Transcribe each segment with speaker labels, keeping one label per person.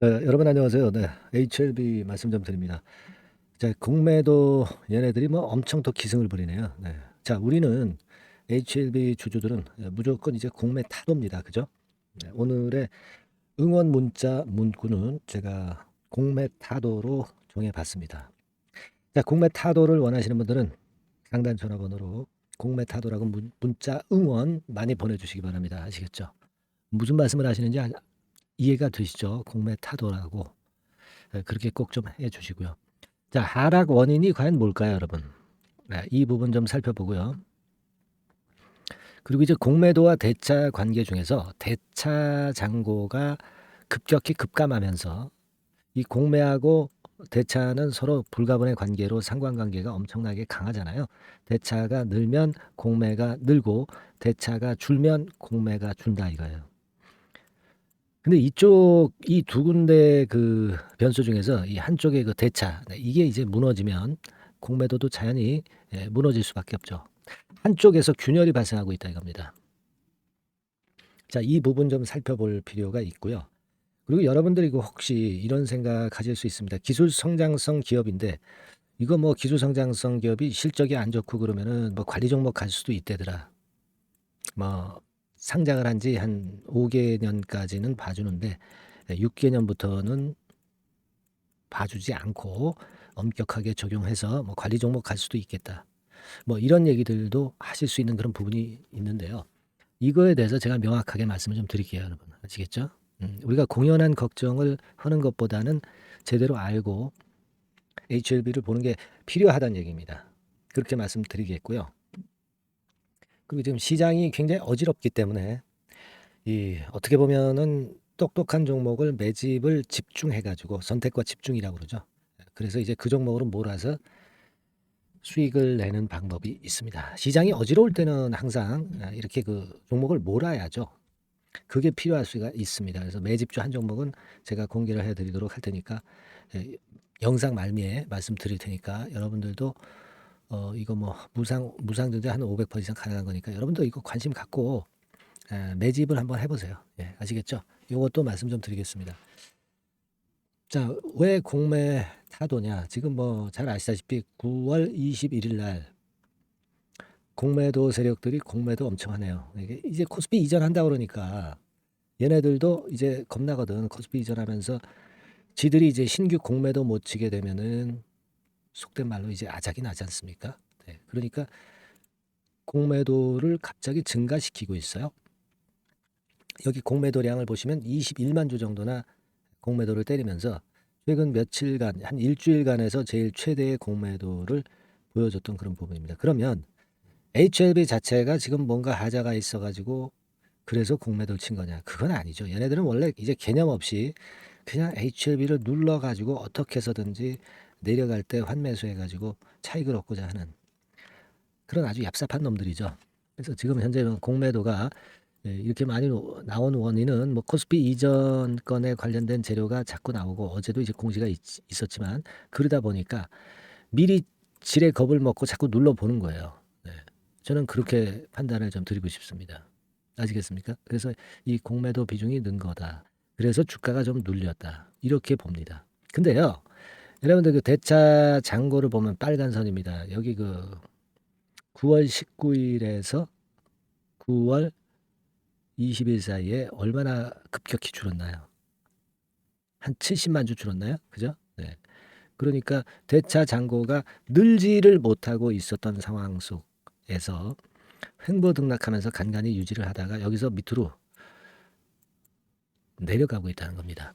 Speaker 1: 네, 여러분 안녕하세요. 네, HLB 말씀 좀 드립니다. 자, 공매도 얘네들이 뭐 엄청 또 기승을 부리네요. 네. 자, 우리는 HLB 주주들은 무조건 이제 공매 타도입니다. 그죠? 네, 오늘의 응원 문자 문구는 제가 공매 타도로 정해봤습니다. 자, 공매 타도를 원하시는 분들은 상단 전화번호로 공매 타도라고 문자 응원 많이 보내주시기 바랍니다. 아시겠죠? 무슨 말씀을 하시는지 이해가 되시죠? 공매 타도라고. 그렇게 꼭 좀 해 주시고요. 자, 하락 원인이 과연 뭘까요, 여러분? 네, 이 부분 좀 살펴보고요. 그리고 이제 공매도와 대차 관계 중에서 대차 잔고가 급격히 급감하면서 이 공매하고 대차는 서로 불가분의 관계로 상관관계가 엄청나게 강하잖아요. 대차가 늘면 공매가 늘고 대차가 줄면 공매가 준다 이거예요. 근데 이쪽 이 두 군데 그 변수 중에서 이 한쪽의 그 대차 이게 이제 무너지면 공매도도 자연히 무너질 수밖에 없죠. 한쪽에서 균열이 발생하고 있다 이겁니다. 자, 이 부분 좀 살펴볼 필요가 있고요. 그리고 여러분들이 혹시 이런 생각 가질 수 있습니다. 기술 성장성 기업인데 이거 뭐 기술 성장성 기업이 실적이 안 좋고 그러면은 뭐 관리 종목 갈 수도 있대더라. 뭐 상장을 한 지 한 5개년까지는 봐주는데 6개년부터는 봐주지 않고 엄격하게 적용해서 뭐 관리 종목 갈 수도 있겠다. 뭐 이런 얘기들도 하실 수 있는 그런 부분이 있는데요. 이거에 대해서 제가 명확하게 말씀을 좀 드릴게요, 여러분. 아시겠죠? 우리가 공연한 걱정을 하는 것보다는 제대로 알고 HLB를 보는 게 필요하다는 얘기입니다. 그렇게 말씀드리겠고요. 그리고 지금 시장이 굉장히 어지럽기 때문에 이 어떻게 보면은 똑똑한 종목을 매집을 집중해 가지고 선택과 집중이라고 그러죠. 그래서 이제 그 종목으로 몰아서 수익을 내는 방법이 있습니다. 시장이 어지러울 때는 항상 이렇게 그 종목을 몰아야죠. 그게 필요할 수가 있습니다. 그래서 매집주 한 종목은 제가 공개를 해 드리도록 할 테니까 영상 말미에 말씀드릴 테니까 여러분들도 이거 뭐 무상증자 한 500% 이상 가능한 거니까 여러분도 이거 관심 갖고 매집을 한번 해 보세요. 예, 아시겠죠? 요것도 말씀 좀 드리겠습니다. 자, 왜 공매 타도냐? 지금 뭐 잘 아시다시피 9월 21일 날 공매도 세력들이 공매도 엄청 하네요. 이게 이제 코스피 이전한다 그러니까 얘네들도 이제 겁나거든. 코스피 이전하면서 지들이 이제 신규 공매도 못 치게 되면은 속된 말로 이제 아작이 나지 않습니까? 네. 그러니까 공매도를 갑자기 증가시키고 있어요. 여기 공매도량을 보시면 21만 주 정도나 공매도를 때리면서 최근 며칠간 한 일주일간에서 제일 최대의 공매도를 보여줬던 그런 부분입니다. 그러면 HLB 자체가 지금 뭔가 하자가 있어 가지고 그래서 공매도를 친 거냐? 그건 아니죠. 얘네들은 원래 이제 개념 없이 그냥 HLB를 눌러 가지고 어떻게 해서든지 내려갈 때 환매수해 가지고 차익을 얻고자 하는 그런 아주 얍삽한 놈들이죠. 그래서 지금 현재는 공매도가 이렇게 많이 나온 원인은 뭐 코스피 이전 건에 관련된 재료가 자꾸 나오고 어제도 이제 공시가 있었지만 그러다 보니까 미리 지레 겁을 먹고 자꾸 눌러보는 거예요. 네. 저는 그렇게 판단을 좀 드리고 싶습니다. 아시겠습니까? 그래서 이 공매도 비중이 는 거다. 그래서 주가가 좀 눌렸다. 이렇게 봅니다. 근데요, 여러분들 그 대차 잔고를 보면 빨간 선입니다. 여기 그 9월 19일에서 9월 20일 사이에 얼마나 급격히 줄었나요? 한 70만 주 줄었나요? 그죠? 네. 그러니까 대차 잔고가 늘지를 못하고 있었던 상황 속에서 횡보 등락하면서 간간히 유지를 하다가 여기서 밑으로 내려가고 있다는 겁니다.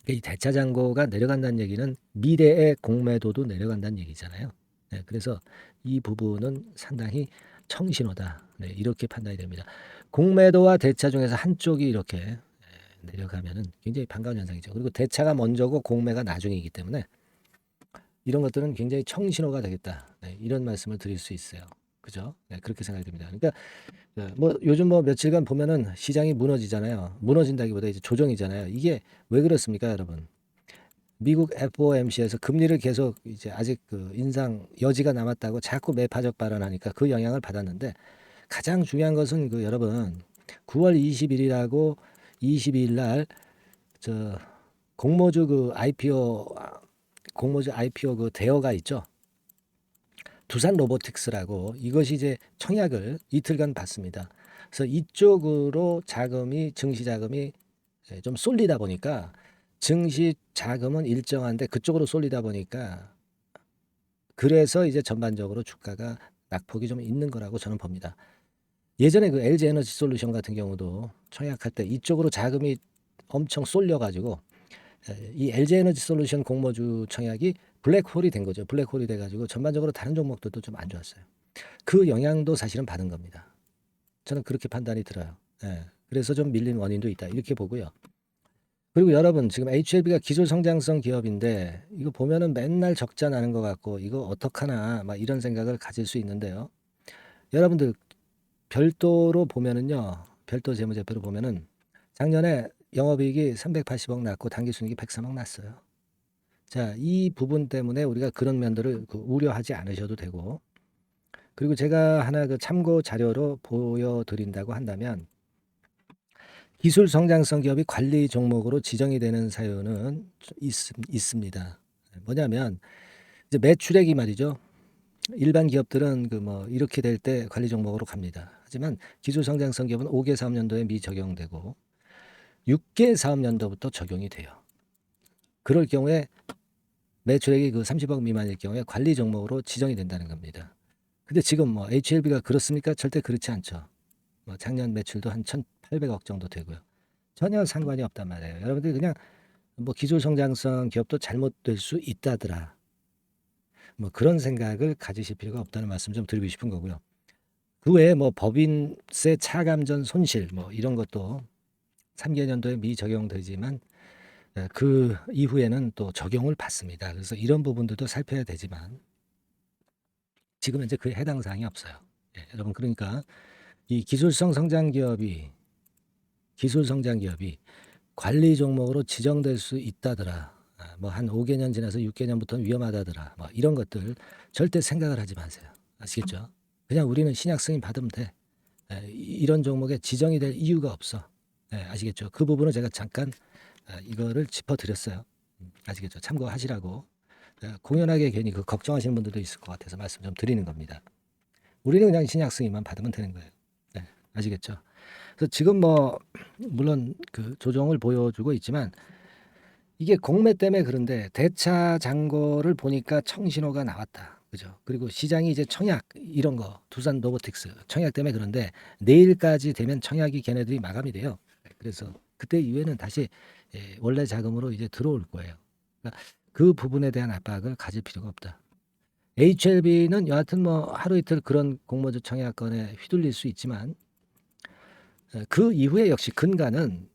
Speaker 1: 이 대차 잔고가 내려간다는 얘기는 미래의 공매도도 내려간다는 얘기잖아요. 네, 그래서 이 부분은 상당히 청신호다. 네, 이렇게 판단이 됩니다. 공매도와 대차 중에서 한쪽이 이렇게 내려가면은 굉장히 반가운 현상이죠. 그리고 대차가 먼저고 공매가 나중이기 때문에 이런 것들은 굉장히 청신호가 되겠다. 네, 이런 말씀을 드릴 수 있어요. 그죠? 네, 그렇게 생각이 듭니다. 그러니까 뭐 요즘 뭐 며칠간 보면은 시장이 무너지잖아요. 무너진다기보다 이제 조정이잖아요. 이게 왜 그렇습니까, 여러분? 미국 FOMC에서 금리를 계속 이제 아직 그 인상 여지가 남았다고 자꾸 매파적 발언하니까 그 영향을 받았는데 가장 중요한 것은 그 여러분 9월 20일이라고 22일 날 저 공모주 그 IPO 공모주 IPO 그 대여가 있죠. 두산 로보틱스라고 이것이 이제 청약을 이틀간 받습니다. 그래서 이쪽으로 자금이 증시 자금이 좀 쏠리다 보니까 증시 자금은 일정한데 그쪽으로 쏠리다 보니까 그래서 이제 전반적으로 주가가 낙폭이 좀 있는 거라고 저는 봅니다. 예전에 그 LG 에너지 솔루션 같은 경우도 청약할 때 이쪽으로 자금이 엄청 쏠려가지고 이 LG 에너지 솔루션 공모주 청약이 블랙홀이 된 거죠. 블랙홀이 돼가지고 전반적으로 다른 종목들도 좀 안 좋았어요. 그 영향도 사실은 받은 겁니다. 저는 그렇게 판단이 들어요. 예. 그래서 좀 밀린 원인도 있다. 이렇게 보고요. 그리고 여러분 지금 HLB가 기술 성장성 기업인데 이거 보면은 맨날 적자 나는 것 같고 이거 어떡하나 막 이런 생각을 가질 수 있는데요. 여러분들 별도로 보면은요. 별도 재무제표로 보면은 작년에 영업이익이 380억 났고 당기순이익이 103억 났어요. 자, 이 부분 때문에 우리가 그런 면들을 우려하지 않으셔도 되고 그리고 제가 하나 그 참고 자료로 보여드린다고 한다면 기술 성장성 기업이 관리 종목으로 지정이 되는 사유는 있습니다. 뭐냐면 이제 매출액이 말이죠. 일반 기업들은 그 뭐 이렇게 될 때 관리 종목으로 갑니다. 하지만 기술 성장성 기업은 5개 사업년도에 미적용되고 6개 사업년도부터 적용이 돼요. 그럴 경우에 매출액이 그 30억 미만일 경우에 관리 종목으로 지정이 된다는 겁니다. 근데 지금 뭐 HLB가 그렇습니까? 절대 그렇지 않죠. 뭐 작년 매출도 한 1,800억 정도 되고요. 전혀 상관이 없단 말이에요. 여러분들 그냥 뭐 기술 성장성 기업도 잘못될 수 있다더라. 뭐 그런 생각을 가지실 필요가 없다는 말씀 좀 드리고 싶은 거고요. 그 외에 뭐 법인세 차감전 손실 뭐 이런 것도 3개년도에 미적용되지만 그 이후에는 또 적용을 받습니다. 그래서 이런 부분들도 살펴야 되지만 지금 현재 그에 해당 사항이 없어요. 예, 여러분 그러니까 이 기술성 성장 기업이 관리 종목으로 지정될 수 있다더라. 뭐 한 5개년 지나서 6개년부터는 위험하다더라. 뭐 이런 것들 절대 생각을 하지 마세요. 아시겠죠? 그냥 우리는 신약 승인 받으면 돼. 이런 종목에 지정이 될 이유가 없어. 아시겠죠? 그 부분을 제가 잠깐 이거를 짚어드렸어요. 아시겠죠? 참고하시라고. 공연하게 괜히 그 걱정하시는 분들도 있을 것 같아서 말씀 좀 드리는 겁니다. 우리는 그냥 신약 승인만 받으면 되는 거예요. 아시겠죠? 그래서 지금 뭐 물론 그 조정을 보여주고 있지만 이게 공매 때문에 그런데 대차 잔고를 보니까 청신호가 나왔다. 그죠? 그리고 시장이 이제 청약 이런 거 두산 로보틱스 청약 때문에 그런데 내일까지 되면 청약이 걔네들이 마감이 돼요. 그래서 그때 이후에는 다시 원래 자금으로 이제 들어올 거예요. 그러니까 그 부분에 대한 압박을 가질 필요가 없다. HLB는 여하튼 뭐 하루 이틀 그런 공모주 청약건에 휘둘릴 수 있지만 그 이후에 역시 근간은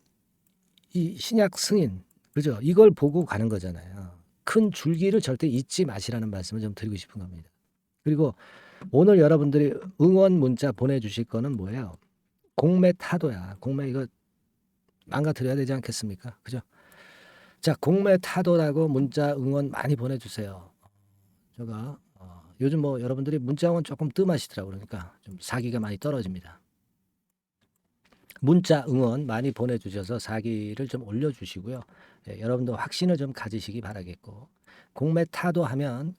Speaker 1: 이 신약 승인, 그죠? 이걸 보고 가는 거잖아요. 큰 줄기를 절대 잊지 마시라는 말씀을 좀 드리고 싶은 겁니다. 그리고 오늘 여러분들이 응원 문자 보내주실 거는 뭐예요? 공매 타도야. 공매 이거 망가뜨려야 되지 않겠습니까? 그죠? 자, 공매 타도라고 문자 응원 많이 보내주세요. 제가 요즘 뭐 여러분들이 문자 응원 조금 뜸하시더라고요. 그러니까 좀 사기가 많이 떨어집니다. 문자 응원 많이 보내주셔서 사기를 좀 올려주시고요. 여러분도 확신을 좀 가지시기 바라겠고 공매 타도하면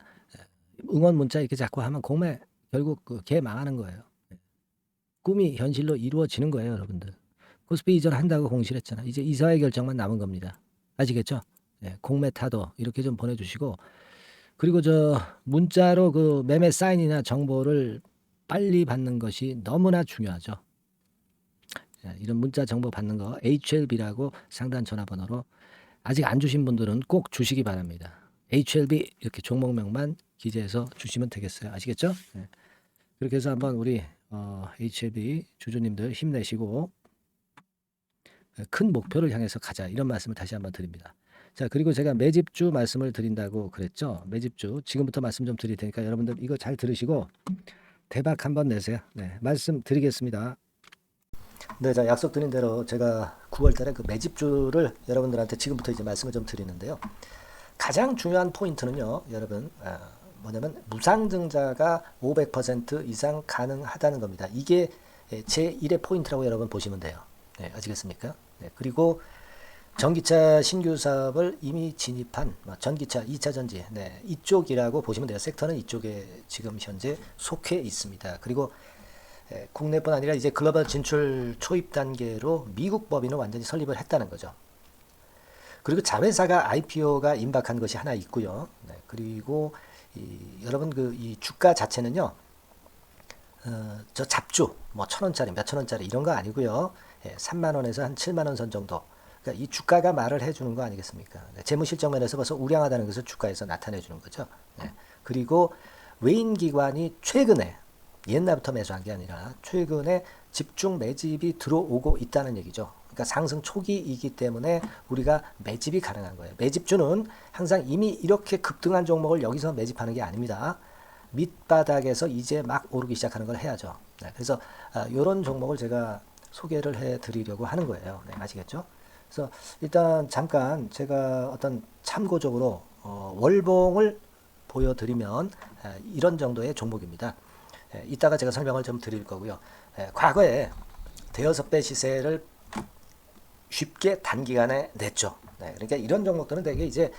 Speaker 1: 응원 문자 이렇게 자꾸 하면 공매 결국 개 망하는 거예요. 꿈이 현실로 이루어지는 거예요, 여러분들. 코스피 이전 한다고 공시했잖아. 이제 이사회 결정만 남은 겁니다. 아시겠죠? 공매 타도 이렇게 좀 보내주시고 그리고 저 문자로 그 매매 사인이나 정보를 빨리 받는 것이 너무나 중요하죠. 이런 문자 정보 받는 거 HLB라고 상단 전화번호로 아직 안 주신 분들은 꼭 주시기 바랍니다. HLB 이렇게 종목명만 기재해서 주시면 되겠어요. 아시겠죠? 그렇게 해서 한번 우리 HLB 주주님들 힘내시고 큰 목표를 향해서 가자 이런 말씀을 다시 한번 드립니다. 자 그리고 제가 매집주 말씀을 드린다고 그랬죠. 매집주 지금부터 말씀 좀 드릴 테니까 여러분들 이거 잘 들으시고 대박 한번 내세요. 말씀 드리겠습니다. 네, 자 약속드린 대로 제가 9월달에 그 매집주를 여러분들한테 지금부터 이제 말씀을 좀 드리는데요. 가장 중요한 포인트는요, 여러분 뭐냐면 무상증자가 500% 이상 가능하다는 겁니다. 이게 제 1의 포인트라고 여러분 보시면 돼요. 아시겠습니까? 그리고 전기차 신규 사업을 이미 진입한 전기차 2차 전지 네, 이쪽이라고 보시면 돼요. 섹터는 이쪽에 지금 현재 속해 있습니다. 그리고 국내뿐 아니라 이제 글로벌 진출 초입 단계로 미국 법인을 완전히 설립을 했다는 거죠. 그리고 자회사가 IPO가 임박한 것이 하나 있고요. 네, 그리고 여러분 이 주가 자체는요. 저 잡주 뭐 1,000원짜리 몇천 원짜리 이런 거 아니고요. 3만 원에서 한 7만 원 선 정도. 그러니까 이 주가가 말을 해주는 거 아니겠습니까? 네, 재무실적 면에서 벌써 우량하다는 것을 주가에서 나타내 주는 거죠. 네, 그리고 외인 기관이 최근에 옛날부터 매수한 게 아니라 최근에 집중 매집이 들어오고 있다는 얘기죠. 그러니까 상승 초기이기 때문에 우리가 매집이 가능한 거예요. 매집주는 항상 이미 이렇게 급등한 종목을 여기서 매집하는 게 아닙니다. 밑바닥에서 이제 막 오르기 시작하는 걸 해야죠. 네, 그래서 이런 종목을 제가 소개를 해드리려고 하는 거예요. 네, 아시겠죠? 그래서 일단 잠깐 제가 어떤 참고적으로 월봉을 보여드리면 이런 정도의 종목입니다. 이따가 제가 설명을 좀 드릴 거고요. 과거에 대여섯 배 시세를 쉽게 단기간에 냈죠. 네, 그러니까 이런 종목들은 되게 이제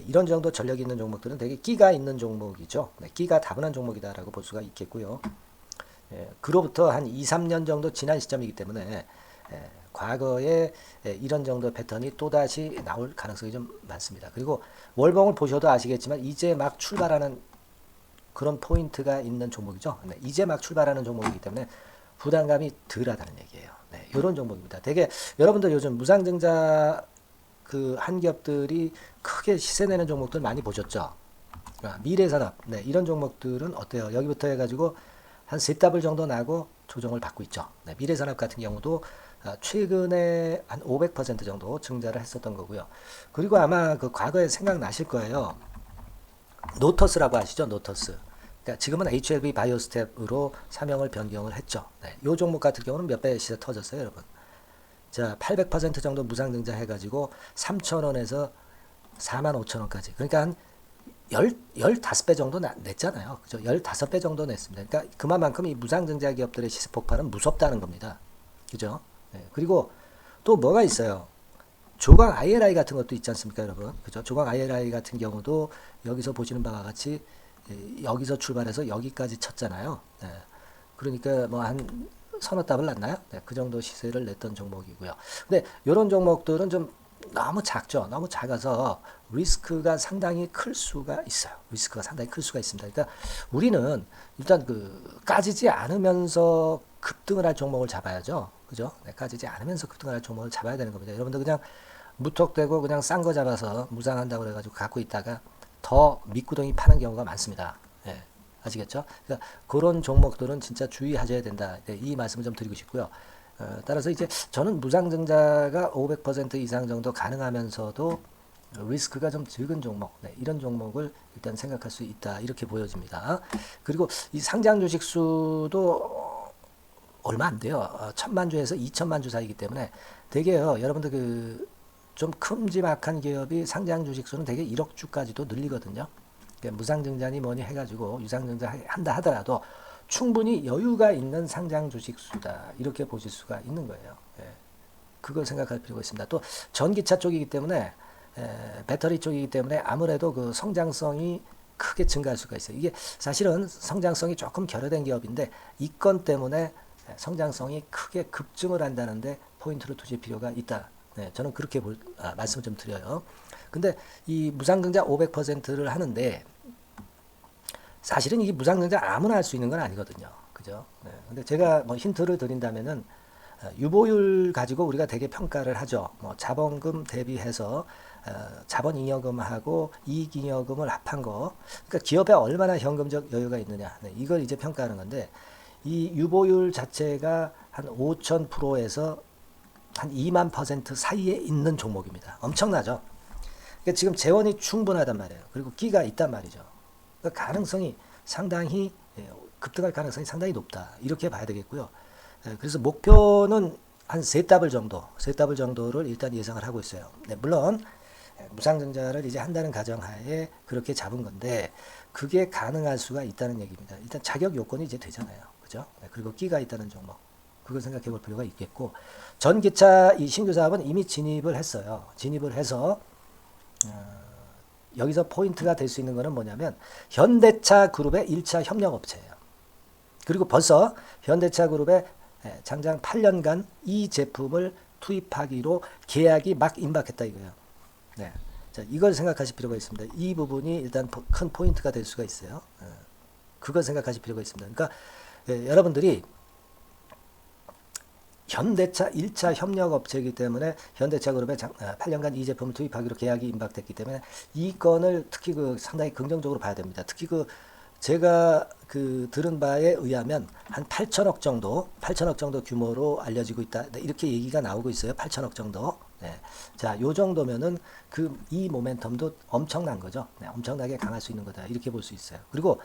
Speaker 1: 이런 정도 전력이 있는 종목들은 되게 끼가 있는 종목이죠. 네, 끼가 다분한 종목이다라고 볼 수가 있겠고요. 그로부터 한 2, 3년 정도 지난 시점이기 때문에 과거에 이런 정도 패턴이 또다시 나올 가능성이 좀 많습니다. 그리고 월봉을 보셔도 아시겠지만 이제 막 출발하는 그런 포인트가 있는 종목이죠. 네, 이제 막 출발하는 종목이기 때문에 부담감이 덜하다는 얘기예요. 네, 이런 종목입니다. 되게 여러분들 요즘 무상증자 그 한기업들이 크게 시세 내는 종목들 많이 보셨죠? 미래산업 네, 이런 종목들은 어때요? 여기부터 해가지고 한 세 더블 정도 나고 조정을 받고 있죠. 네, 미래산업 같은 경우도 최근에 한 500% 정도 증자를 했었던 거고요. 그리고 아마 그 과거에 생각나실 거예요. 노터스라고 아시죠? 노터스. 그러니까 지금은 HLB 바이오스텝으로 사명을 변경을 했죠. 네, 이 종목 같은 경우는 몇 배 시세 터졌어요, 여러분. 자, 800% 정도 무상증자 해가지고 3,000원에서 45,000원까지. 그러니까 한 15배 정도 냈잖아요. 그죠? 15배 정도 냈습니다. 그러니까 그만큼 이 무상증자 기업들의 시세 폭발은 무섭다는 겁니다. 그죠? 네, 그리고 또 뭐가 있어요? 조각 ILI 같은 것도 있지 않습니까, 여러분? 그죠? 조각 ILI 같은 경우도 여기서 보시는 바와 같이 여기서 출발해서 여기까지 쳤잖아요. 네. 그러니까 뭐 한 서너 답을 났나요? 네, 그 정도 시세를 냈던 종목이고요. 근데 이런 종목들은 좀 너무 작죠. 너무 작아서 리스크가 상당히 클 수가 있어요. 리스크가 상당히 클 수가 있습니다. 그러니까 우리는 일단 그 까지지 않으면서 급등을 할 종목을 잡아야죠. 그죠? 네, 까지지 않으면서 급등을 할 종목을 잡아야 되는 겁니다. 여러분들 그냥 무턱대고 그냥 싼 거 잡아서 무상한다고 그래가지고 갖고 있다가 더 밑구덩이 파는 경우가 많습니다. 예, 아시겠죠? 그러니까 그런 종목들은 진짜 주의하셔야 된다. 네, 이 말씀을 좀 드리고 싶고요. 따라서 이제 저는 무상증자가 500% 이상 정도 가능하면서도 리스크가 좀 적은 종목, 네, 이런 종목을 일단 생각할 수 있다. 이렇게 보여집니다. 그리고 이 상장 주식 수도 얼마 안 돼요. 1,000만 주에서 2천만 주 사이기 때문에 되게요. 여러분들 그 좀 큼지막한 기업이 상장 주식 수는 되게 1억 주까지도 늘리거든요. 그러니까 무상증자니 뭐니 해가지고 유상증자 한다 하더라도 충분히 여유가 있는 상장 주식 수다. 이렇게 보실 수가 있는 거예요. 예. 그걸 생각할 필요가 있습니다. 또 전기차 쪽이기 때문에 배터리 쪽이기 때문에 아무래도 그 성장성이 크게 증가할 수가 있어요. 이게 사실은 성장성이 조금 결여된 기업인데 이 건 때문에 성장성이 크게 급증을 한다는데 포인트를 두실 필요가 있다. 네, 저는 그렇게 말씀을 좀 드려요. 근데 이 무상증자 500%를 하는데 사실은 이게 무상증자 아무나 할 수 있는 건 아니거든요. 그죠? 네, 근데 제가 뭐 힌트를 드린다면은 유보율 가지고 우리가 되게 평가를 하죠. 뭐 자본금 대비해서 자본잉여금하고 이익잉여금을 합한 거. 그러니까 기업에 얼마나 현금적 여유가 있느냐. 네, 이걸 이제 평가하는 건데 이 유보율 자체가 한 5,000%에서 한 2만% 사이에 있는 종목입니다. 엄청나죠? 그러니까 지금 재원이 충분하단 말이에요. 그리고 끼가 있단 말이죠. 그러니까 가능성이 상당히 급등할 가능성이 상당히 높다. 이렇게 봐야 되겠고요. 그래서 목표는 한 세 더블 정도를 일단 예상을 하고 있어요. 네, 물론 무상증자를 이제 한다는 가정하에 그렇게 잡은 건데 그게 가능할 수가 있다는 얘기입니다. 일단 자격 요건이 이제 되잖아요. 그죠? 네, 그리고 끼가 있다는 종목. 그걸 생각해 볼 필요가 있겠고, 전기차 이 신규 사업은 이미 진입을 했어요. 진입을 해서 여기서 포인트가 될 수 있는 거는 뭐냐면 현대차 그룹의 1차 협력업체예요. 그리고 벌써 현대차 그룹의 장장 8년간 이 제품을 투입하기로 계약이 막 임박했다 이거예요. 네. 자, 이걸 생각하실 필요가 있습니다. 이 부분이 일단 큰 포인트가 될 수가 있어요. 그걸 생각하실 필요가 있습니다. 그러니까 여러분들이 현대차 1차 협력업체이기 때문에 현대차 그룹에 8년간 이 제품을 투입하기로 계약이 임박됐기 때문에 이 건을 특히 상당히 긍정적으로 봐야 됩니다. 특히 제가 들은 바에 의하면 한 8천억 정도 규모로 알려지고 있다. 이렇게 얘기가 나오고 있어요. 8천억 정도. 네. 자, 요 정도면은 이 모멘텀도 엄청난 거죠. 네, 엄청나게 강할 수 있는 거다. 이렇게 볼 수 있어요. 그리고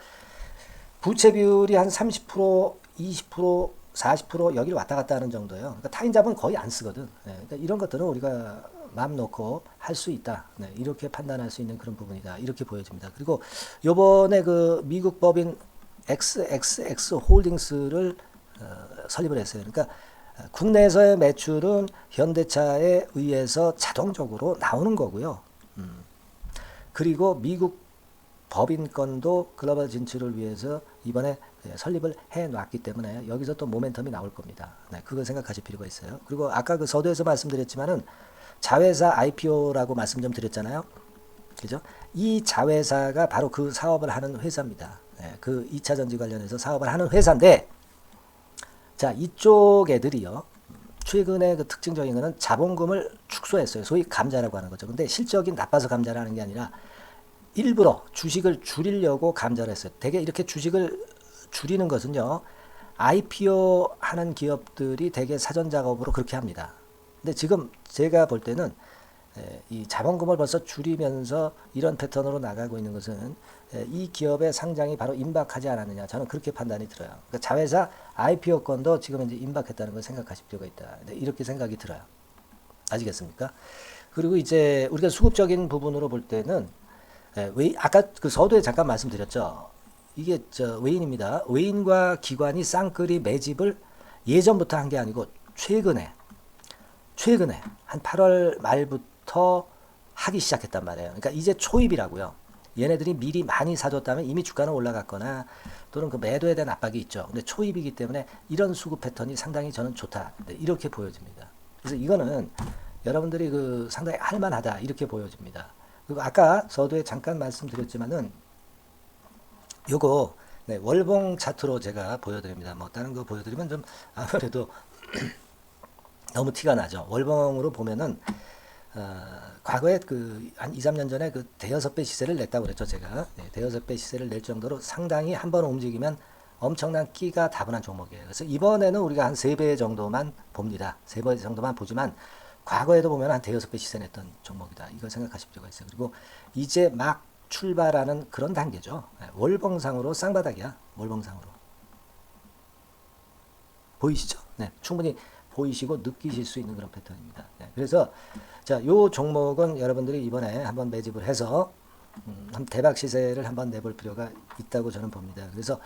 Speaker 1: 부채 비율이 한 30%, 20%, 40% 여기를 왔다 갔다 하는 정도예요. 그러니까 타인자본 거의 안 쓰거든. 네, 그러니까 이런 것들은 우리가 마음 놓고 할 수 있다. 네, 이렇게 판단할 수 있는 그런 부분이다. 이렇게 보여집니다. 그리고 요번에 미국 법인 XXX 홀딩스를 설립을 했어요. 그러니까 국내에서의 매출은 현대차에 의해서 자동적으로 나오는 거고요. 그리고 미국 법인권도 글로벌 진출을 위해서 이번에 설립을 해놨기 때문에 여기서 또 모멘텀이 나올 겁니다. 네, 그걸 생각하실 필요가 있어요. 그리고 아까 서두에서 말씀드렸지만은 자회사 IPO라고 말씀 좀 드렸잖아요. 그죠? 이 자회사가 바로 그 사업을 하는 회사입니다. 네, 그 2차 전지 관련해서 사업을 하는 회사인데, 자, 이쪽 애들이요. 최근에 특징적인 거는 자본금을 축소했어요. 소위 감자라고 하는 거죠. 근데 실적이 나빠서 감자를 하는 게 아니라 일부러 주식을 줄이려고 감자를 했어요. 대개 이렇게 주식을 줄이는 것은요, IPO 하는 기업들이 대개 사전 작업으로 그렇게 합니다. 근데 지금 제가 볼 때는 이 자본금을 벌써 줄이면서 이런 패턴으로 나가고 있는 것은 이 기업의 상장이 바로 임박하지 않았느냐, 저는 그렇게 판단이 들어요. 그러니까 자회사 IPO 건도 지금 이제 임박했다는 걸 생각하실 필요가 있다. 이렇게 생각이 들어요. 아시겠습니까? 그리고 이제 우리가 수급적인 부분으로 볼 때는 아까 서두에 잠깐 말씀드렸죠. 이게 외인입니다. 외인과 기관이 쌍끌이 매집을 예전부터 한 게 아니고 최근에 한 8월 말부터 하기 시작했단 말이에요. 그러니까 이제 초입이라고요. 얘네들이 미리 많이 사줬다면 이미 주가는 올라갔거나 또는 매도에 대한 압박이 있죠. 근데 초입이기 때문에 이런 수급 패턴이 상당히 저는 좋다. 이렇게 보여집니다. 그래서 이거는 여러분들이 상당히 할만하다. 이렇게 보여집니다. 그리고 아까 서두에 잠깐 말씀드렸지만은 요거 월봉 차트로 제가 보여드립니다. 뭐 다른 거 보여드리면 좀 아무래도 너무 티가 나죠. 월봉으로 보면은 과거에 한 2, 3년 전에 대여섯 배 시세를 냈다고 그랬죠. 제가 대여섯 배 시세를 낼 정도로 상당히 한번 움직이면 엄청난 끼가 다분한 종목이에요. 그래서 이번에는 우리가 한 3배 정도만 봅니다. 3배 정도만 보지만 과거에도 보면 한 대여섯 배 시세 냈던 종목이다. 이걸 생각하실 필요가 있어요. 그리고 이제 막 출발하는 그런 단계죠. 월봉상으로 쌍바닥이야. 월봉상으로. 보이시죠? 네, 충분히 보이시고 느끼실 수 있는 그런 패턴입니다. 네, 그래서 자, 요 종목은 여러분들이 이번에 한번 매집을 해서 대박 시세를 한번 내볼 필요가 있다고 저는 봅니다. 그래서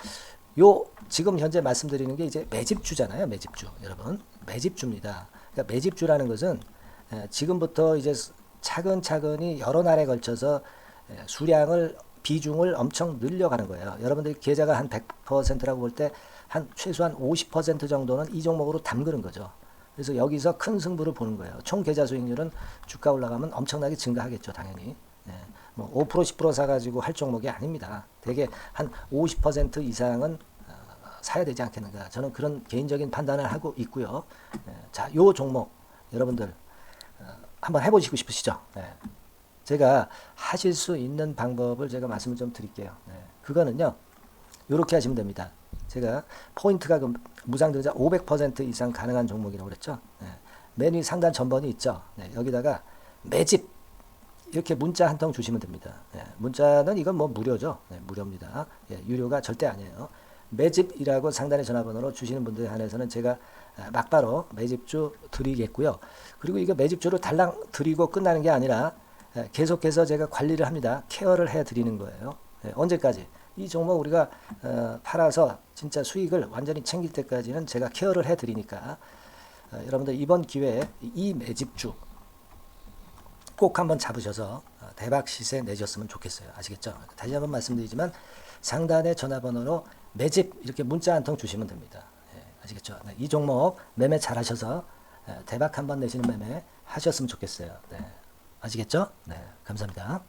Speaker 1: 지금 현재 말씀드리는 게 이제 매집주잖아요. 매집주. 여러분, 매집주입니다. 그러니까 매집주라는 것은 지금부터 이제 차근차근히 여러 날에 걸쳐서 비중을 엄청 늘려가는 거예요. 여러분들이 계좌가 한 100%라고 볼 때 한 최소한 50% 정도는 이 종목으로 담그는 거죠. 그래서 여기서 큰 승부를 보는 거예요. 총 계좌 수익률은 주가 올라가면 엄청나게 증가하겠죠, 당연히. 뭐 5% 10% 사가지고 할 종목이 아닙니다. 되게 한 50% 이상은 사야 되지 않겠는가. 저는 그런 개인적인 판단을 하고 있고요. 자, 요 종목 여러분들 한번 해보시고 싶으시죠? 제가 하실 수 있는 방법을 제가 말씀을 좀 드릴게요. 그거는요, 이렇게 하시면 됩니다. 제가 포인트가 무상등자 500% 이상 가능한 종목이라고 그랬죠. 맨 위 상단 전번이 있죠. 여기다가 매집 이렇게 문자 한 통 주시면 됩니다. 문자는 이건 뭐 무료죠. 무료입니다. 유료가 절대 아니에요. 매집이라고 상단의 전화번호로 주시는 분들에 한해서는 제가 막바로 매집주 드리겠고요. 그리고 이거 매집주를 달랑 드리고 끝나는 게 아니라 계속해서 제가 관리를 합니다. 케어를 해 드리는 거예요. 언제까지? 이 종목 우리가 팔아서 진짜 수익을 완전히 챙길 때까지는 제가 케어를 해드리니까 여러분들 이번 기회에 이 매집주 꼭 한번 잡으셔서 대박 시세 내셨으면 좋겠어요. 아시겠죠? 다시 한번 말씀드리지만 상단의 전화번호로 매집 이렇게 문자 한 통 주시면 됩니다. 예, 아시겠죠? 네, 이 종목 매매 잘 하셔서 대박 한번 내시는 매매 하셨으면 좋겠어요. 네, 아시겠죠? 네, 감사합니다.